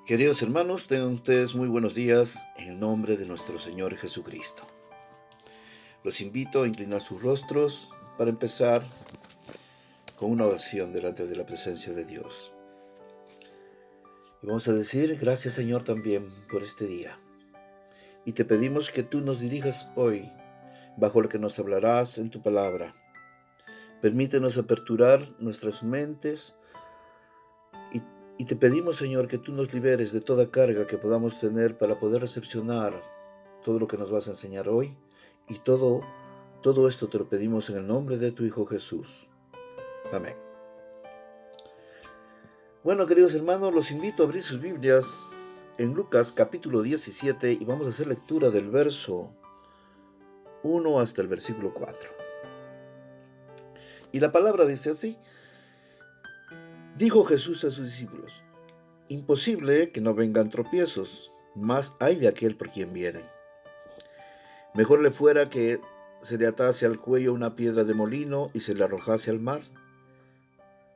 Queridos hermanos, tengan ustedes muy buenos días en el nombre de nuestro Señor Jesucristo. Los invito a inclinar sus rostros para empezar con una oración delante de la presencia de Dios. Y vamos a decir, gracias Señor también por este día. Y te pedimos que tú nos dirijas hoy bajo lo que nos hablarás en tu palabra. Permítenos aperturar nuestras mentes y, y te pedimos Señor que tú nos liberes de toda carga que podamos tener para poder recepcionar todo lo que nos vas a enseñar hoy, y todo esto te lo pedimos en el nombre de tu Hijo Jesús. Amén. Bueno, queridos hermanos, los invito a abrir sus Biblias en Lucas capítulo 17 y vamos a hacer lectura del verso 1 hasta el versículo 4. Y la palabra dice así: Dijo Jesús a sus discípulos: Imposible que no vengan tropiezos, mas hay de aquel por quien vienen. Mejor le fuera que se le atase al cuello una piedra de molino y se le arrojase al mar,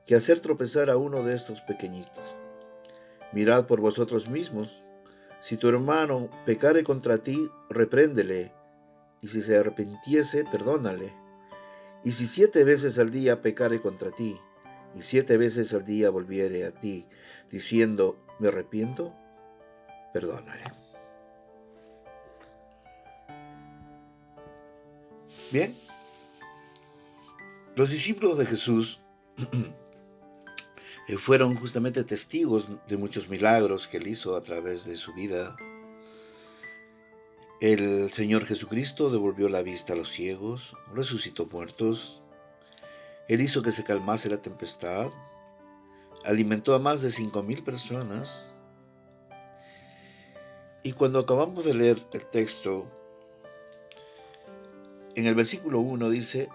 que hacer tropezar a uno de estos pequeñitos. Mirad por vosotros mismos. Si tu hermano pecare contra ti, repréndele, y si se arrepintiese, perdónale. Y si 7 veces al día pecare contra ti, y 7 veces al día volviere a ti, diciendo, me arrepiento, perdónale. Bien, los discípulos de Jesús fueron justamente testigos de muchos milagros que él hizo a través de su vida. El Señor Jesucristo devolvió la vista a los ciegos, resucitó muertos, él hizo que se calmase la tempestad, alimentó a más de 5,000 personas. Y cuando acabamos de leer el texto, en el versículo 1 dice,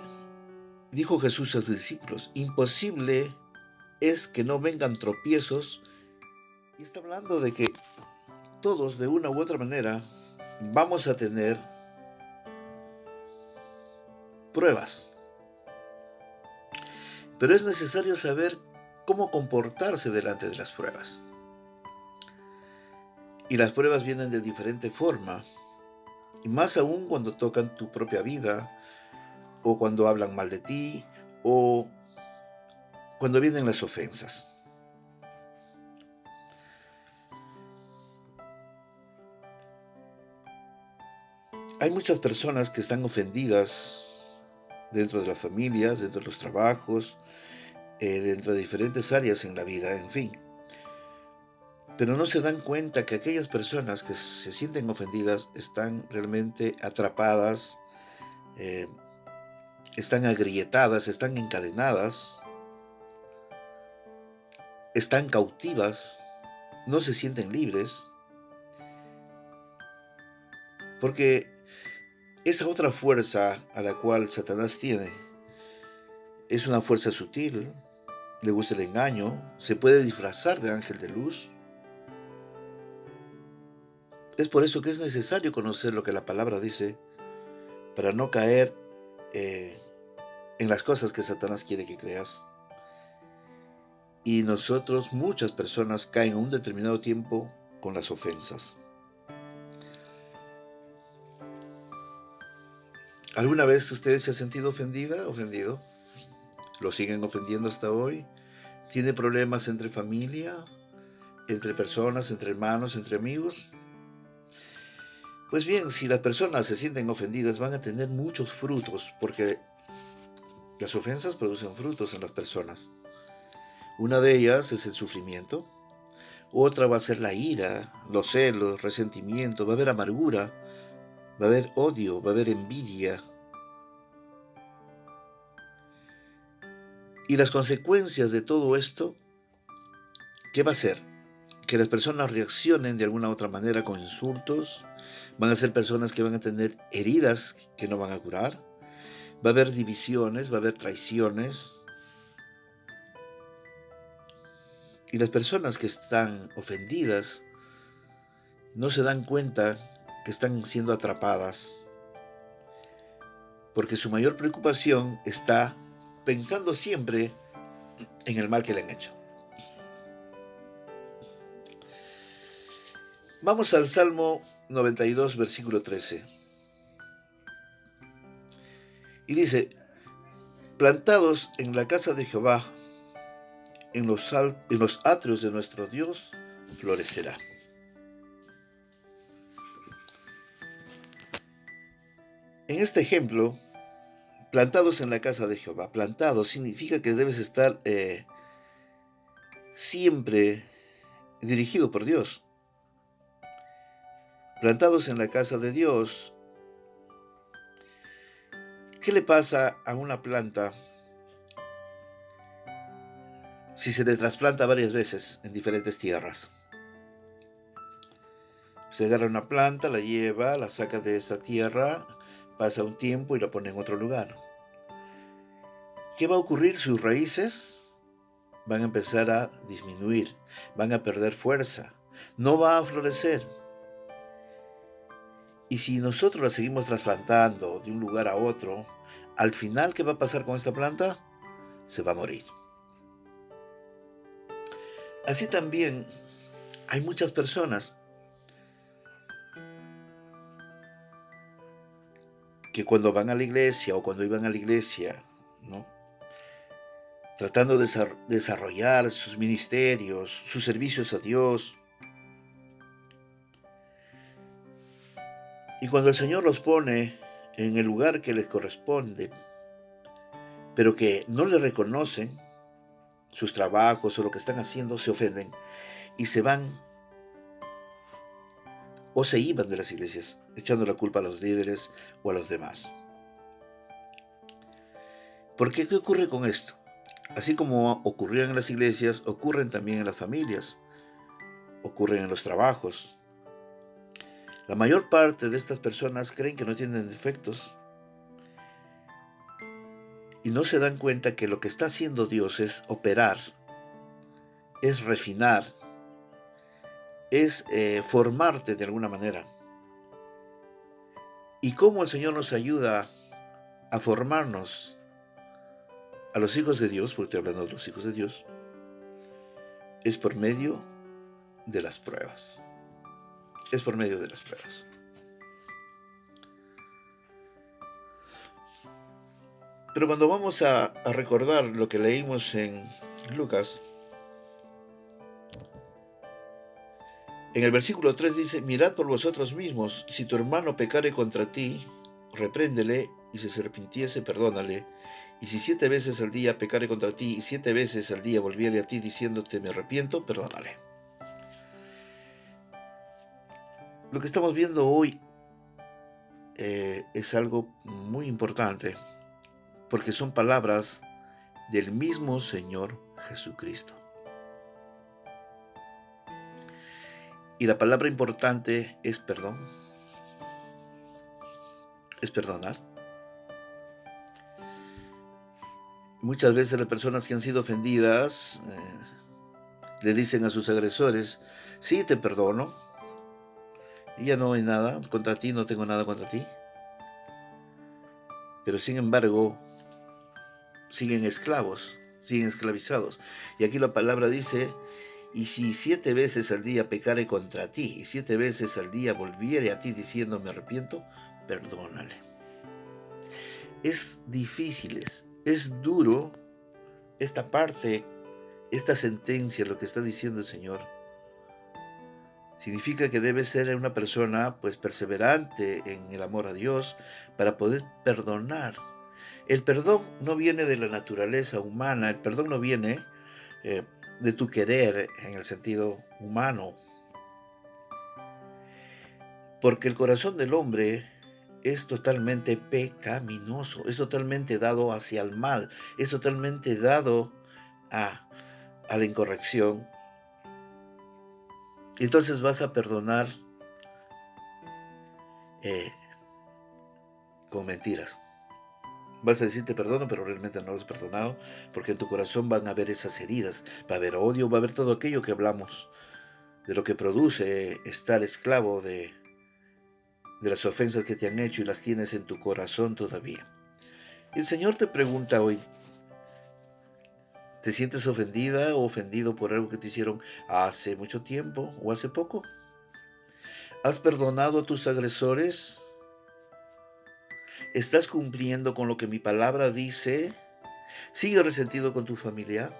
dijo Jesús a sus discípulos, imposible es que no vengan tropiezos. Y está hablando de que todos, de una u otra manera, vamos a tener pruebas. Pero es necesario saber cómo comportarse delante de las pruebas. Y las pruebas vienen de diferente forma, y más aún cuando tocan tu propia vida, o cuando hablan mal de ti, o cuando vienen las ofensas. Hay muchas personas que están ofendidas dentro de las familias, dentro de los trabajos, dentro de diferentes áreas en la vida, en fin. Pero no se dan cuenta que aquellas personas que se sienten ofendidas están realmente atrapadas, eh, están agrietadas, están encadenadas, están cautivas, no se sienten libres, porque esa otra fuerza a la cual Satanás tiene es una fuerza sutil, le gusta el engaño, se puede disfrazar de ángel de luz. Es por eso que es necesario conocer lo que la palabra dice para no caer eh, en las cosas que Satanás quiere que creas. Y nosotros, muchas personas, caen en un determinado tiempo con las ofensas. ¿Alguna vez usted se ha sentido ofendida, ofendido? ¿Lo siguen ofendiendo hasta hoy? ¿Tiene problemas entre familia, entre personas, entre hermanos, entre amigos? Pues bien, si las personas se sienten ofendidas, van a tener muchos frutos, porque las ofensas producen frutos en las personas. Una de ellas es el sufrimiento, otra va a ser la ira, los celos, resentimiento, va a haber amargura, va a haber odio, va a haber envidia. Y las consecuencias de todo esto, ¿qué va a ser? Que las personas reaccionen de alguna u otra manera con insultos, van a ser personas que van a tener heridas que no van a curar, va a haber divisiones, va a haber traiciones. Y las personas que están ofendidas no se dan cuenta que están siendo atrapadas, porque su mayor preocupación está pensando siempre en el mal que le han hecho. Vamos al Salmo 92, versículo 13. Y dice, plantados en la casa de Jehová, en los atrios de nuestro Dios, florecerá. En este ejemplo, plantados en la casa de Jehová, plantados significa que debes estar siempre dirigido por Dios. Plantados en la casa de Dios, ¿qué le pasa a una planta si se le trasplanta varias veces en diferentes tierras? Se agarra una planta, la lleva, la saca de esa tierra, pasa un tiempo y la pone en otro lugar. ¿Qué va a ocurrir? Sus raíces van a empezar a disminuir, van a perder fuerza, no va a florecer. Y si nosotros la seguimos trasplantando de un lugar a otro, al final, ¿qué va a pasar con esta planta? Se va a morir. Así también hay muchas personas que cuando van a la iglesia o cuando iban a la iglesia, ¿no?, tratando de desarrollar sus ministerios, sus servicios a Dios, y cuando el Señor los pone en el lugar que les corresponde, pero que no le reconocen sus trabajos o lo que están haciendo, se ofenden y se van o se iban de las iglesias, echando la culpa a los líderes o a los demás. ¿Por qué? ¿Qué ocurre con esto? Así como ocurrían en las iglesias, ocurren también en las familias, ocurren en los trabajos. La mayor parte de estas personas creen que no tienen defectos y no se dan cuenta que lo que está haciendo Dios es operar, es refinar, es formarte de alguna manera. Y cómo el Señor nos ayuda a formarnos a los hijos de Dios, porque estoy hablando de los hijos de Dios, es por medio de las pruebas. Es por medio de las pruebas. Pero cuando vamos a recordar lo que leímos en Lucas, en el versículo 3 dice, mirad por vosotros mismos, si tu hermano pecare contra ti, repréndele, y si se arrepintiese, perdónale. Y si 7 veces al día pecare contra ti, y 7 veces al día volviere a ti diciéndote me arrepiento, perdónale. Lo que estamos viendo hoy es algo muy importante, porque son palabras del mismo Señor Jesucristo. Y la palabra importante es perdón, es perdonar. Muchas veces las personas que han sido ofendidas le dicen a sus agresores, sí, te perdono, y ya no hay nada contra ti, no tengo nada contra ti. Pero sin embargo, siguen esclavos, siguen esclavizados. Y aquí la palabra dice, y si 7 veces al día pecare contra ti, y 7 veces al día volviere a ti diciendo me arrepiento, perdónale. Es difícil, es duro esta parte, esta sentencia, lo que está diciendo el Señor. Significa que debe ser una persona pues perseverante en el amor a Dios para poder perdonar. El perdón no viene de la naturaleza humana, el perdón no viene de tu querer en el sentido humano, porque el corazón del hombre es totalmente pecaminoso, es totalmente dado hacia el mal, es totalmente dado a, a la incorrección. Y entonces vas a perdonar eh, con mentiras. Vas a decir te perdono, pero realmente no lo has perdonado, porque en tu corazón van a haber esas heridas, va a haber odio, va a haber todo aquello que hablamos, de lo que produce estar esclavo de las ofensas que te han hecho y las tienes en tu corazón todavía. Y el Señor te pregunta hoy, ¿te sientes ofendida o ofendido por algo que te hicieron hace mucho tiempo o hace poco? ¿Has perdonado a tus agresores? ¿Estás cumpliendo con lo que mi palabra dice? ¿Sigue resentido con tu familiar?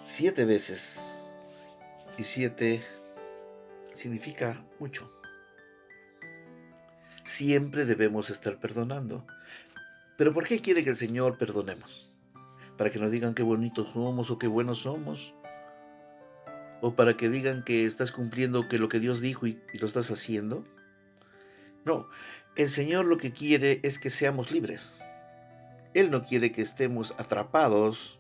7 veces. Y 7 significa mucho. Siempre debemos estar perdonando. ¿Pero por qué quiere que el Señor perdonemos? ¿Para que nos digan qué bonitos somos o qué buenos somos? ¿O para que digan que estás cumpliendo que lo que Dios dijo y lo estás haciendo? No, el Señor lo que quiere es que seamos libres. Él no quiere que estemos atrapados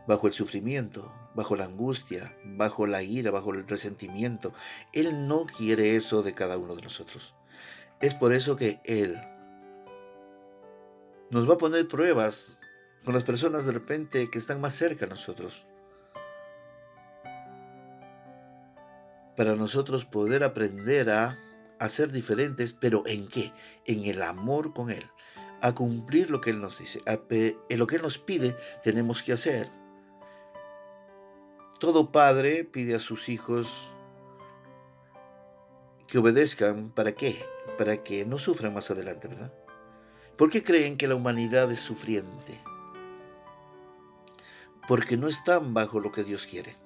bajo el sufrimiento, bajo la angustia, bajo la ira, bajo el resentimiento. Él no quiere eso de cada uno de nosotros. Es por eso que Él nos va a poner pruebas con las personas de repente que están más cerca a nosotros, para nosotros poder aprender a ser diferentes, pero ¿en qué? En el amor con Él, a cumplir lo que Él nos dice, en lo que Él nos pide, tenemos que hacer. Todo padre pide a sus hijos que obedezcan, ¿para qué? Para que no sufran más adelante, ¿verdad? ¿Por qué creen que la humanidad es sufriente? Porque no están bajo lo que Dios quiere.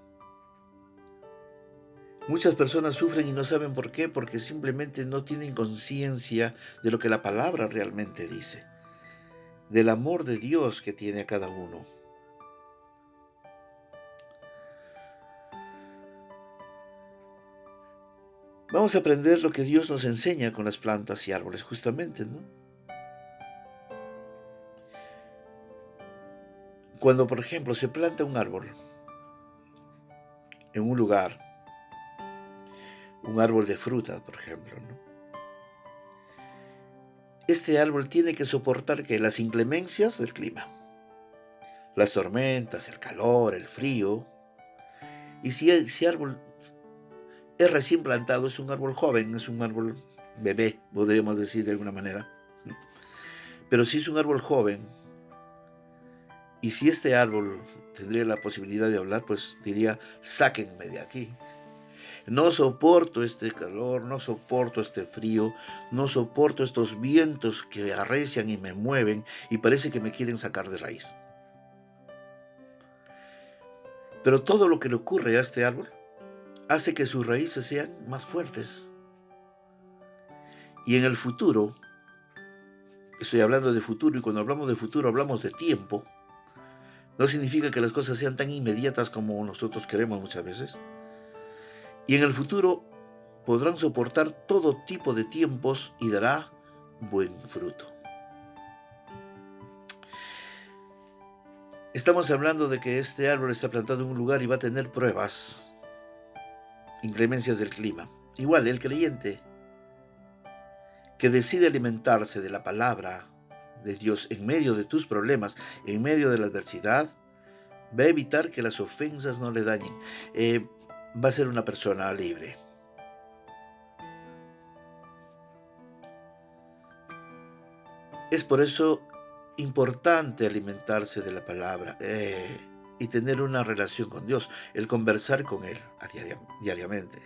Muchas personas sufren y no saben por qué, porque simplemente no tienen conciencia de lo que la palabra realmente dice, del amor de Dios que tiene a cada uno. Vamos a aprender lo que Dios nos enseña con las plantas y árboles, justamente, ¿no? Cuando, por ejemplo, se planta un árbol en un lugar, un árbol de fruta, por ejemplo, ¿no? Este árbol tiene que soportar que las inclemencias del clima, las tormentas, el calor, el frío. Y si ese árbol es recién plantado, es un árbol joven, es un árbol bebé, podríamos decir de alguna manera. Pero si es un árbol joven, y si este árbol tendría la posibilidad de hablar, pues diría, sáquenme de aquí. No soporto este calor, no soporto este frío, no soporto estos vientos que arrecian y me mueven y parece que me quieren sacar de raíz. Pero todo lo que le ocurre a este árbol hace que sus raíces sean más fuertes. Y en el futuro, estoy hablando de futuro, y cuando hablamos de futuro hablamos de tiempo, no significa que las cosas sean tan inmediatas como nosotros queremos muchas veces. Y en el futuro podrán soportar todo tipo de tiempos y dará buen fruto. Estamos hablando de que este árbol está plantado en un lugar y va a tener pruebas, inclemencias del clima. Igual, el creyente que decide alimentarse de la palabra de Dios en medio de tus problemas, en medio de la adversidad, va a evitar que las ofensas no le dañen. Va a ser una persona libre. Es por eso importante alimentarse de la palabra y tener una relación con Dios, el conversar con Él diariamente.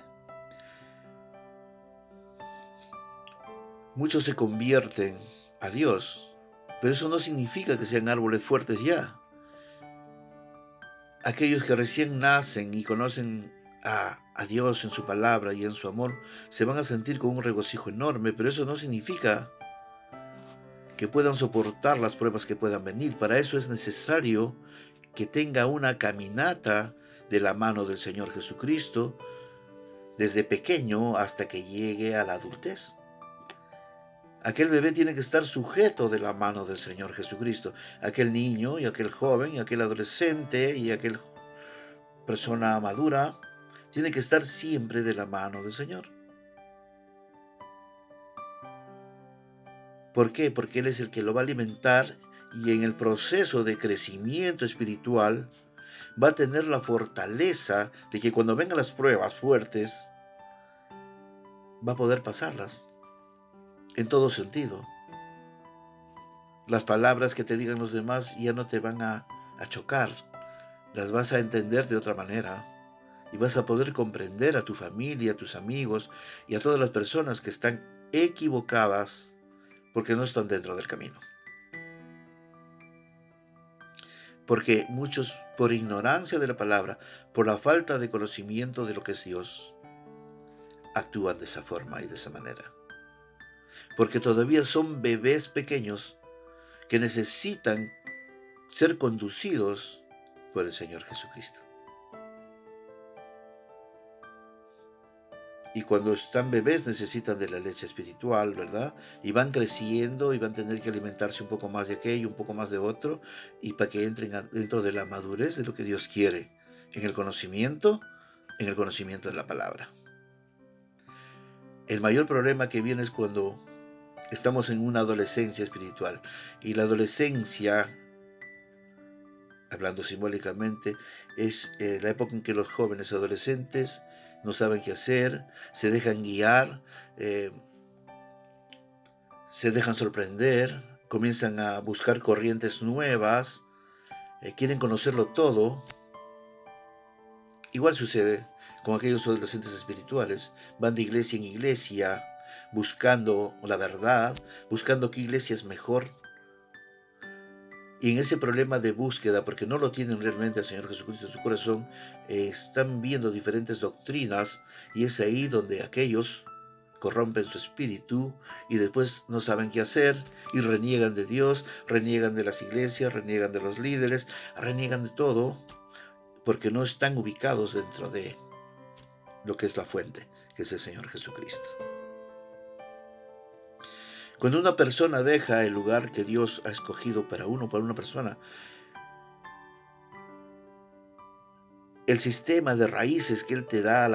Muchos se convierten a Dios, pero eso no significa que sean árboles fuertes ya. Aquellos que recién nacen y conocen a Dios en su palabra y en su amor, se van a sentir con un regocijo enorme, pero eso no significa que puedan soportar las pruebas que puedan venir. Para eso es necesario que tenga una caminata de la mano del Señor Jesucristo, desde pequeño hasta que llegue a la adultez. Aquel bebé tiene que estar sujeto de la mano del Señor Jesucristo. Aquel niño y aquel joven y aquel adolescente y aquel persona madura tiene que estar siempre de la mano del Señor. ¿Por qué? Porque Él es el que lo va a alimentar y en el proceso de crecimiento espiritual va a tener la fortaleza de que cuando vengan las pruebas fuertes, va a poder pasarlas en todo sentido. Las palabras que te digan los demás ya no te van a chocar, las vas a entender de otra manera y vas a poder comprender a tu familia, a tus amigos y a todas las personas que están equivocadas porque no están dentro del camino. Porque muchos, por ignorancia de la palabra, por la falta de conocimiento de lo que es Dios, actúan de esa forma y de esa manera. Porque todavía son bebés pequeños que necesitan ser conducidos por el Señor Jesucristo. Y cuando están bebés necesitan de la leche espiritual, ¿verdad? Y van creciendo y van a tener que alimentarse un poco más de aquello, un poco más de otro, y para que entren dentro de la madurez de lo que Dios quiere, en el conocimiento de la palabra. El mayor problema que viene es cuando estamos en una adolescencia espiritual. Y la adolescencia, hablando simbólicamente, es la época en que los jóvenes adolescentes no saben qué hacer, se dejan guiar, se dejan sorprender, comienzan a buscar corrientes nuevas, quieren conocerlo todo. Igual sucede con aquellos adolescentes espirituales, van de iglesia en iglesia, buscando la verdad, buscando qué iglesia es mejor. Y en ese problema de búsqueda, porque no lo tienen realmente al Señor Jesucristo en su corazón, están viendo diferentes doctrinas y es ahí donde aquellos corrompen su espíritu y después no saben qué hacer y reniegan de Dios, reniegan de las iglesias, reniegan de los líderes, reniegan de todo porque no están ubicados dentro de lo que es la fuente, que es el Señor Jesucristo. Cuando una persona deja el lugar que Dios ha escogido para una persona, el sistema de raíces que Él te da,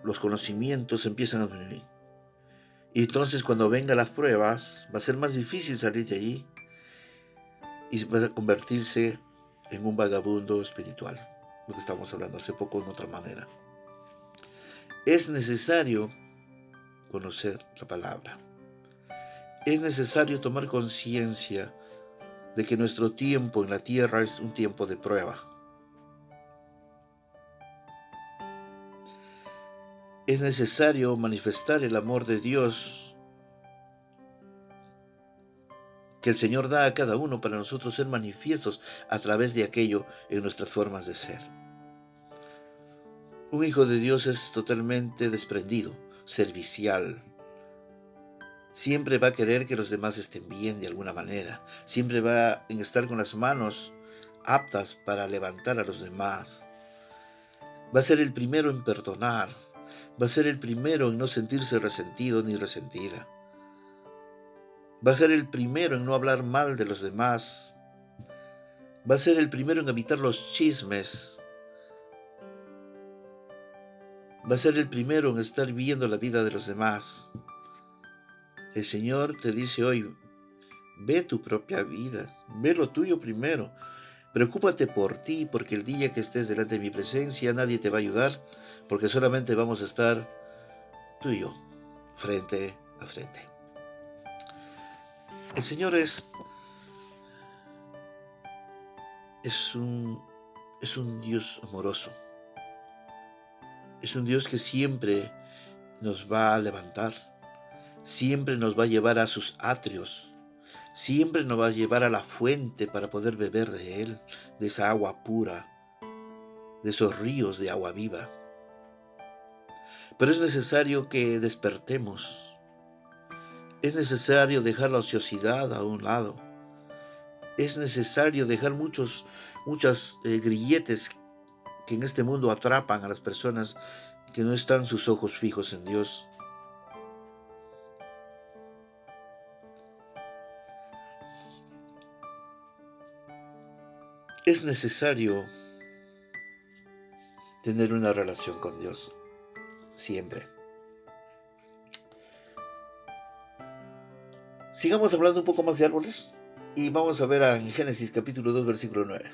los conocimientos empiezan a venir. Y entonces cuando vengan las pruebas, va a ser más difícil salir de allí y va a convertirse en un vagabundo espiritual, lo que estamos hablando hace poco en otra manera. Es necesario conocer la palabra. Es necesario tomar conciencia de que nuestro tiempo en la tierra es un tiempo de prueba. Es necesario manifestar el amor de Dios que el Señor da a cada uno para nosotros ser manifiestos a través de aquello en nuestras formas de ser. Un hijo de Dios es totalmente desprendido, servicial. Siempre va a querer que los demás estén bien de alguna manera. Siempre va a estar con las manos aptas para levantar a los demás. Va a ser el primero en perdonar. Va a ser el primero en no sentirse resentido ni resentida. Va a ser el primero en no hablar mal de los demás. Va a ser el primero en evitar los chismes. Va a ser el primero en estar viendo la vida de los demás. El Señor te dice hoy, ve tu propia vida, ve lo tuyo primero. Preocúpate por ti, porque el día que estés delante de mi presencia nadie te va a ayudar, porque solamente vamos a estar tú y yo, frente a frente. El Señor es un Dios amoroso. Es un Dios que siempre nos va a levantar, siempre nos va a llevar a sus atrios, siempre nos va a llevar a la fuente para poder beber de Él, de esa agua pura, de esos ríos de agua viva. Pero es necesario que despertemos. Es necesario dejar la ociosidad a un lado. Es necesario dejar muchas grilletes que en este mundo atrapan a las personas que no están sus ojos fijos en Dios. Es necesario tener una relación con Dios, siempre. Sigamos hablando un poco más de árboles y vamos a ver en Génesis capítulo 2, versículo 9.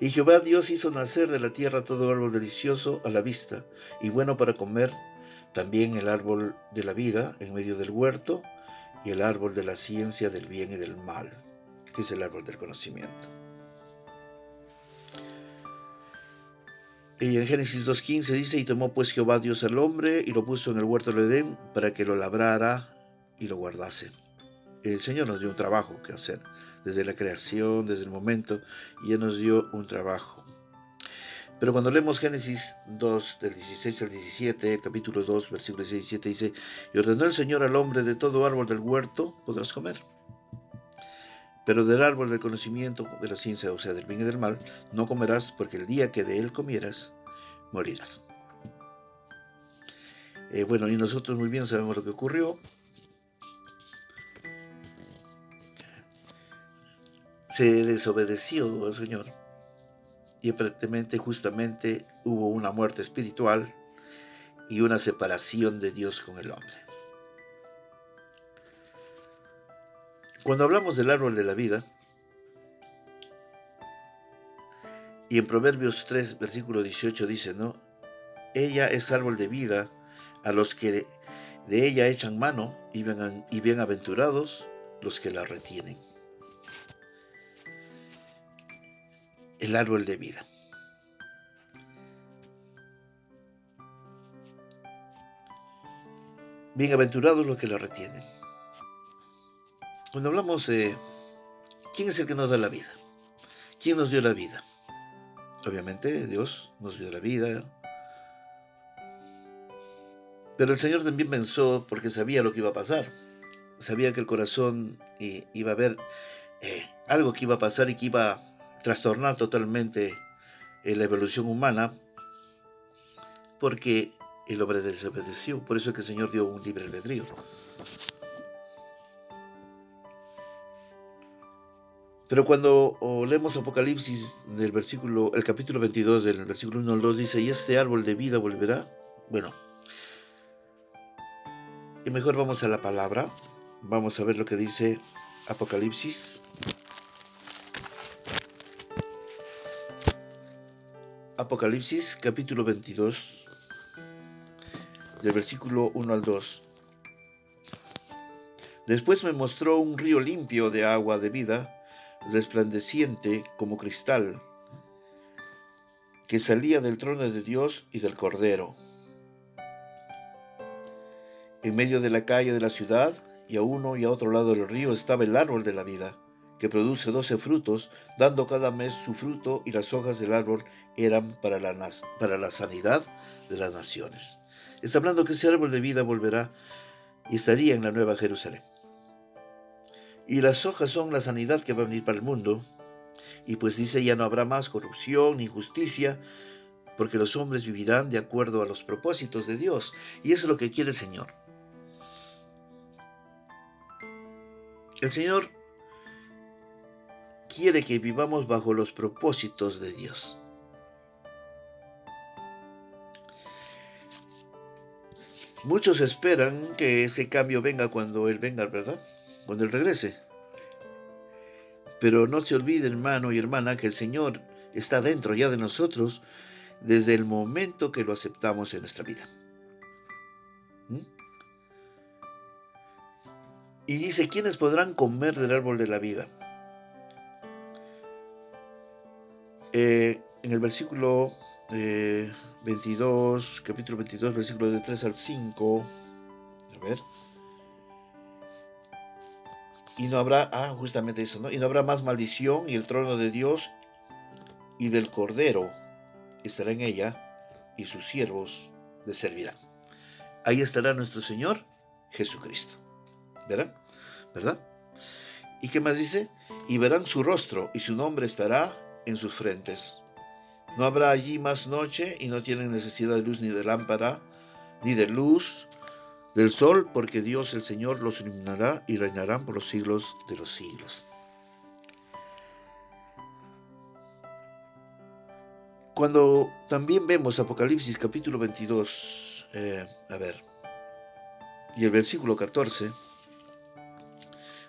Y Jehová Dios hizo nacer de la tierra todo árbol delicioso a la vista y bueno para comer, también el árbol de la vida en medio del huerto y el árbol de la ciencia del bien y del mal, que es el árbol del conocimiento. Y en Génesis 2:15 dice, y tomó pues Jehová Dios al hombre y lo puso en el huerto de Edén para que lo labrara y lo guardase. El Señor nos dio un trabajo que hacer, desde la creación, desde el momento, y Él nos dio un trabajo. Pero cuando leemos Génesis 2, del 16 al 17, el capítulo 2, versículo 16 y 17, dice, y ordenó el Señor al hombre, de todo árbol del huerto podrás comer, pero del árbol del conocimiento de la ciencia, o sea, del bien y del mal, no comerás, porque el día que de él comieras, morirás. Bueno, y nosotros muy bien sabemos lo que ocurrió. Se desobedeció al Señor y aparentemente, justamente, hubo una muerte espiritual y una separación de Dios con el hombre. Cuando hablamos del árbol de la vida, y en Proverbios 3, versículo 18 dice, ¿no? Ella es árbol de vida a los que de ella echan mano, y bienaventurados los que la retienen. El árbol de vida. Bienaventurados los que la retienen. Cuando hablamos de quién es el que nos da la vida, quién nos dio la vida, obviamente Dios nos dio la vida, pero el Señor también pensó, porque sabía lo que iba a pasar, sabía que el corazón iba a ver algo que iba a pasar y que iba a trastornar totalmente la evolución humana, porque el hombre desobedeció. Por eso es que el Señor dio un libre albedrío. Pero cuando leemos Apocalipsis el capítulo 22, del versículo 1 al 2, dice, y este árbol de vida volverá. Bueno, y mejor vamos a la palabra. Vamos a ver lo que dice Apocalipsis. Apocalipsis, capítulo 22, del versículo 1 al 2. Después me mostró un río limpio de agua de vida, resplandeciente como cristal, que salía del trono de Dios y del Cordero. En medio de la calle de la ciudad, y a uno y a otro lado del río, estaba el árbol de la vida, que produce 12 frutos, dando cada mes su fruto, y las hojas del árbol eran para la sanidad de las naciones. Está hablando que ese árbol de vida volverá y estaría en la Nueva Jerusalén. Y las hojas son la sanidad que va a venir para el mundo. Y pues dice, ya no habrá más corrupción ni injusticia, porque los hombres vivirán de acuerdo a los propósitos de Dios. Y eso es lo que quiere el Señor. El Señor quiere que vivamos bajo los propósitos de Dios. Muchos esperan que ese cambio venga cuando Él venga, ¿verdad? Cuando Él regrese. Pero no se olvide, hermano y hermana, que el Señor está dentro ya de nosotros desde el momento que lo aceptamos en nuestra vida. Y dice, ¿quiénes podrán comer del árbol de la vida? En el versículo 22, capítulo 22, versículo de 3 al 5, a ver. Y no habrá, justamente eso, ¿no? Y no habrá más maldición, y el trono de Dios y del Cordero estará en ella, y sus siervos le servirán. Ahí estará nuestro Señor Jesucristo. ¿Verdad? ¿Verdad? ¿Y qué más dice? Y verán su rostro, y su nombre estará en sus frentes. No habrá allí más noche, y no tienen necesidad de luz ni de lámpara, ni de luz del sol, porque Dios el Señor los iluminará y reinarán por los siglos de los siglos. Cuando también vemos Apocalipsis capítulo 22, y el versículo 14,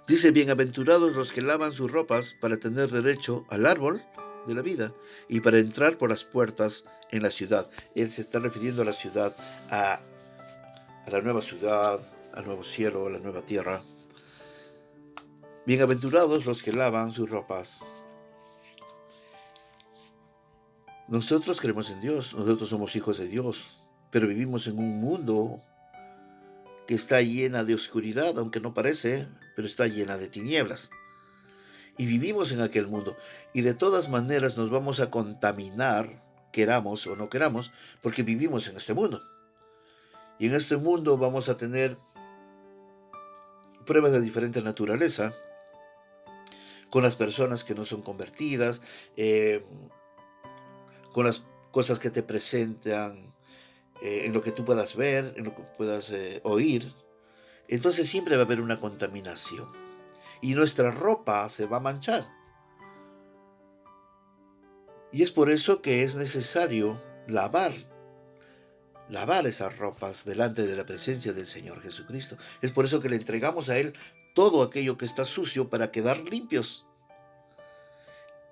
dice, bienaventurados los que lavan sus ropas para tener derecho al árbol de la vida y para entrar por las puertas en la ciudad. Él se está refiriendo a la ciudad, a la nueva ciudad, al nuevo cielo, a la nueva tierra. Bienaventurados los que lavan sus ropas. Nosotros creemos en Dios, nosotros somos hijos de Dios, pero vivimos en un mundo que está llena de oscuridad, aunque no parece, pero está llena de tinieblas. Y vivimos en aquel mundo. Y de todas maneras nos vamos a contaminar, queramos o no queramos, porque vivimos en este mundo. Y en este mundo vamos a tener pruebas de diferente naturaleza con las personas que no son convertidas, eh, con las cosas que te presentan, en lo que tú puedas ver, en lo que puedas oír. Entonces siempre va a haber una contaminación. Y nuestra ropa se va a manchar. Y es por eso que es necesario lavar esas ropas delante de la presencia del Señor Jesucristo. Es por eso que le entregamos a Él todo aquello que está sucio para quedar limpios.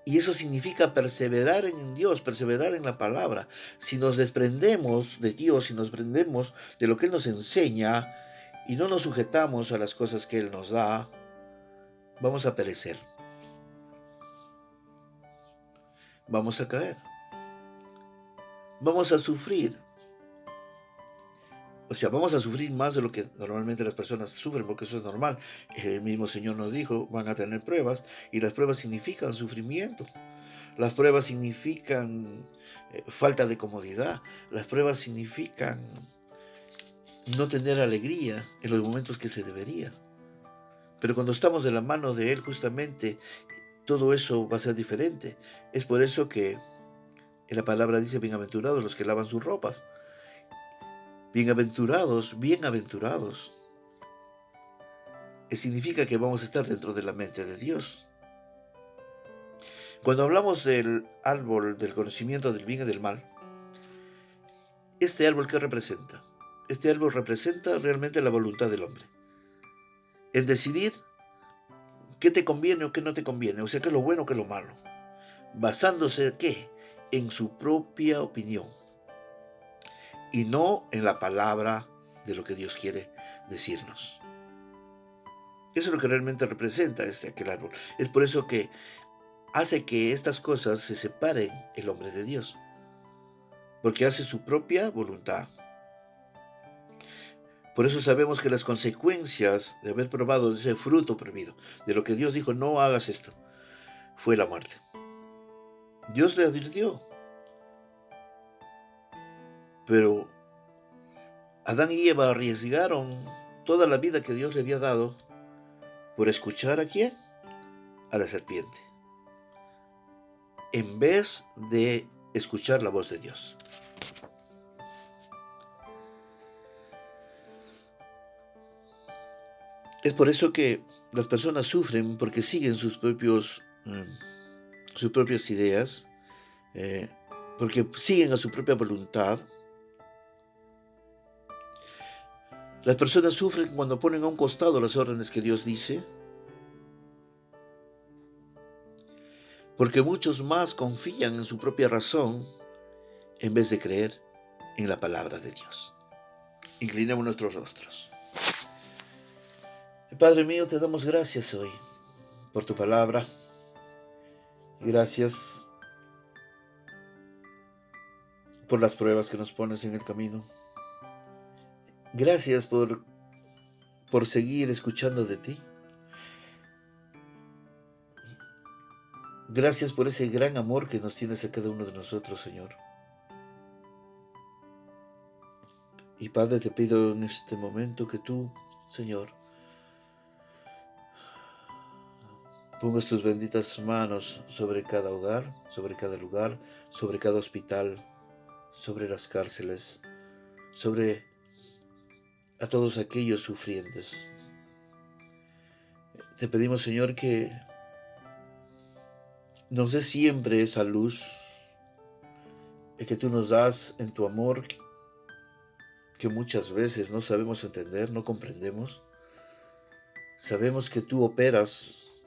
Y eso significa perseverar en Dios, perseverar en la palabra. Si nos desprendemos de Dios, si nos desprendemos de lo que Él nos enseña y no nos sujetamos a las cosas que Él nos da, vamos a perecer, vamos a caer, vamos a sufrir. O sea, vamos a sufrir más de lo que normalmente las personas sufren, porque eso es normal. El mismo Señor nos dijo, van a tener pruebas, y las pruebas significan sufrimiento. Las pruebas significan falta de comodidad. Las pruebas significan no tener alegría en los momentos que se debería. Pero cuando estamos de la mano de Él, justamente, todo eso va a ser diferente. Es por eso que en la palabra dice, bienaventurados los que lavan sus ropas. Bienaventurados, bienaventurados. Significa que vamos a estar dentro de la mente de Dios. Cuando hablamos del árbol del conocimiento del bien y del mal, ¿este árbol qué representa? Este árbol representa realmente la voluntad del hombre. En decidir qué te conviene o qué no te conviene, o sea, qué es lo bueno o qué es lo malo. Basándose, ¿qué? En su propia opinión y no en la palabra de lo que Dios quiere decirnos. Eso es lo que realmente representa aquel árbol. Es por eso que hace que estas cosas se separen el hombre de Dios, porque hace su propia voluntad. Por eso sabemos que las consecuencias de haber probado ese fruto prohibido, de lo que Dios dijo, no hagas esto, fue la muerte. Dios le advirtió, pero Adán y Eva arriesgaron toda la vida que Dios le había dado por escuchar ¿a quién? A la serpiente, en vez de escuchar la voz de Dios. Es por eso que las personas sufren porque siguen sus propias ideas, eh, porque siguen a su propia voluntad. Las personas sufren cuando ponen a un costado las órdenes que Dios dice, porque muchos más confían en su propia razón en vez de creer en la palabra de Dios. Inclinemos nuestros rostros. Padre mío, te damos gracias hoy por tu palabra. Gracias por las pruebas que nos pones en el camino. Gracias por seguir escuchando de ti. Gracias por ese gran amor que nos tienes a cada uno de nosotros, Señor. Y Padre, te pido en este momento que tú, Señor, pongas tus benditas manos sobre cada hogar, sobre cada lugar, sobre cada hospital, sobre las cárceles, sobre a todos aquellos sufrientes. Te pedimos, Señor, que nos des siempre esa luz que tú nos das en tu amor, que muchas veces no sabemos entender, no comprendemos. Sabemos que tú operas,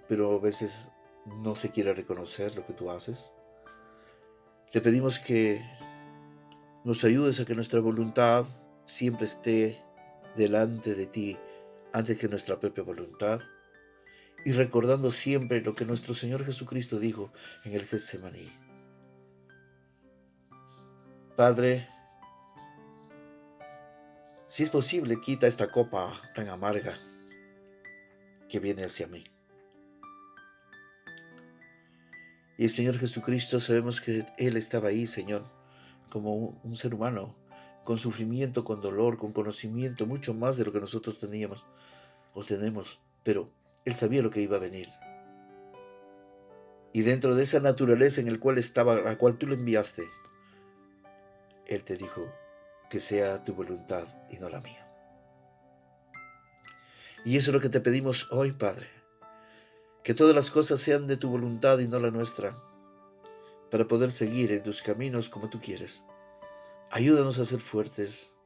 pero a veces no se quiere reconocer lo que tú haces. Te pedimos que nos ayudes a que nuestra voluntad siempre esté delante de ti, antes que nuestra propia voluntad, y recordando siempre lo que nuestro Señor Jesucristo dijo en el Getsemaní. Padre, si es posible, quita esta copa tan amarga que viene hacia mí. Y el Señor Jesucristo, sabemos que Él estaba ahí, Señor, como un ser humano, con sufrimiento, con dolor, con conocimiento, mucho más de lo que nosotros teníamos o tenemos, pero Él sabía lo que iba a venir. Y dentro de esa naturaleza en la cual estaba, a la cual tú le enviaste, Él te dijo que sea tu voluntad y no la mía. Y eso es lo que te pedimos hoy, Padre, que todas las cosas sean de tu voluntad y no la nuestra, para poder seguir en tus caminos como tú quieres. Ayúdanos a ser fuertes,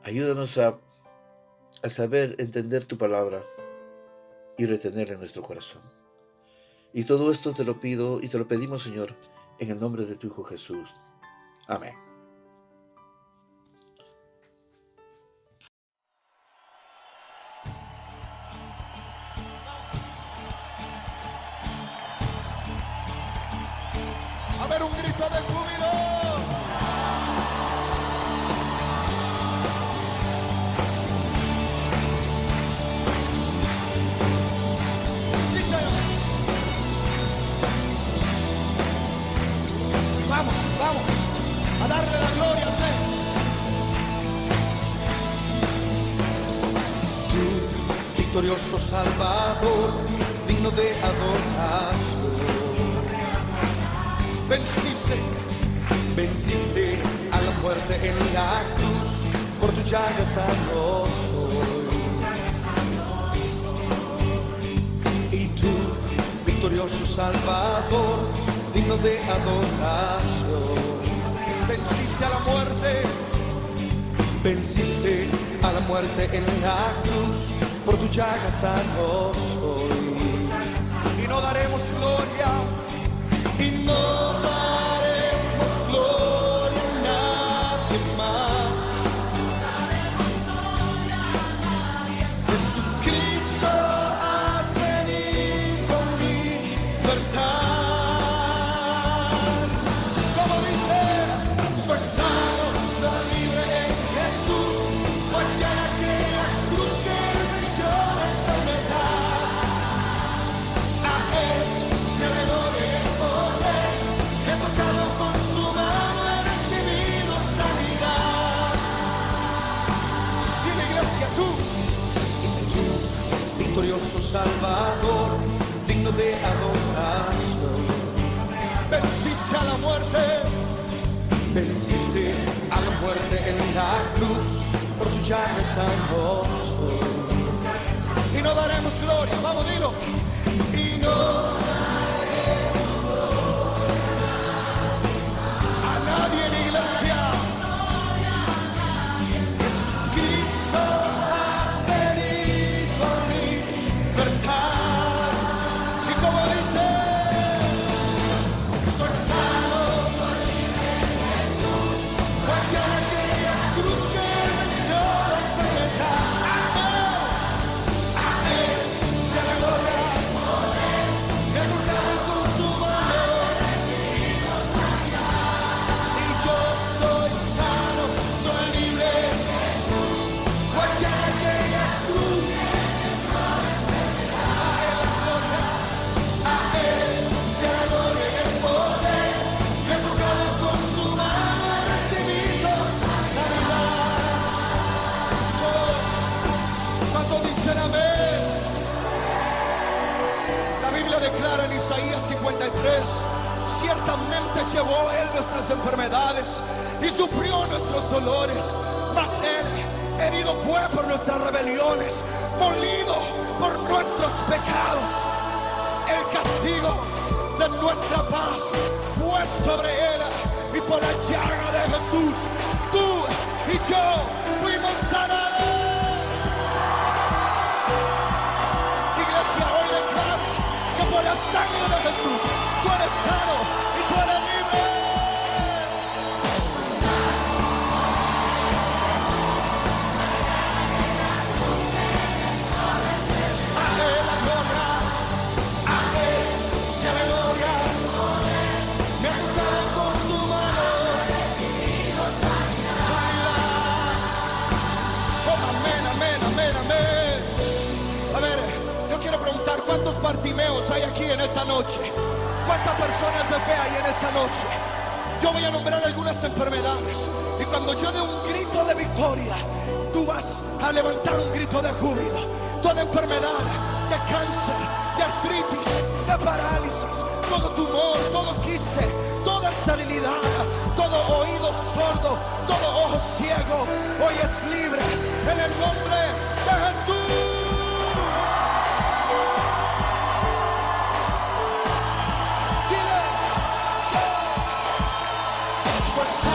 ayúdanos a saber entender tu palabra y retenerla en nuestro corazón. Y todo esto te lo pido y te lo pedimos, Señor, en el nombre de tu Hijo Jesús. Amén. A ver, un grito de júbilo. Sí, Señor. Vamos, vamos a darle la gloria a Él. Tú, victorioso Salvador, digno de adoración. Venciste a la muerte en la cruz, por tu llaga sano soy. Y tú, victorioso Salvador, digno de adoración. Venciste a la muerte en la cruz, por tu llaga sano soy. Y no daremos gloria. Y no daremos gloria a nadie más. Jesucristo, has venido a libertar. Como dice, soy sano, soy libre en Jesús. Fue en aquella cruz que Él venció la enfermedad. A Él se le gloria y el poder. He tocado con su mano, he recibido sanidad. Y la iglesia, tú, victorioso Salvador, digno de adoración. Venciste a la muerte en la cruz, por tu llaga sano soy. Y no daremos gloria, vamos, dilo. Y no nadie en iglesia. Jesucristo, has venido a libertar. Y como dice, soy sano, soy libre en Jesús. Fue en aquella cruz que Él venció la enfermedad. A Él se la gloria. Me ha tocado con su mano. Yo soy sano, soy libre. Fue en aquella cruz. A Él sea la gloria y el poder. Me ha tocado con su mano, he recibido sanidad. ¿Cuántos dicen amén? La Biblia declara en Isaías 53: ciertamente llevó Él nuestras enfermedades y sufrió nuestros dolores, mas Él herido fue por nuestras rebeliones, molido por nuestros pecados. El castigo de nuestra paz fue sobre Él, y por la llaga de Jesús tú y yo fuimos sanados. Iglesia, hoy declara que por la sangre de Jesús tú eres sano y tú eres libre. A Él la gloria, a Él sea la gloria. Me ha tocado con ¿Cuántos Bartimeos hay aquí en esta noche? ¿Cuántas personas de fe hay en esta noche? Yo voy a nombrar algunas enfermedades, y cuando yo dé un grito de victoria, tú vas a levantar un grito de júbilo. Toda enfermedad de cáncer, de artritis, de parálisis, todo tumor, todo quiste, toda esterilidad, todo oído sordo, todo ojo ciego, hoy es libre en el nombre de Jesús. Dile, yo soy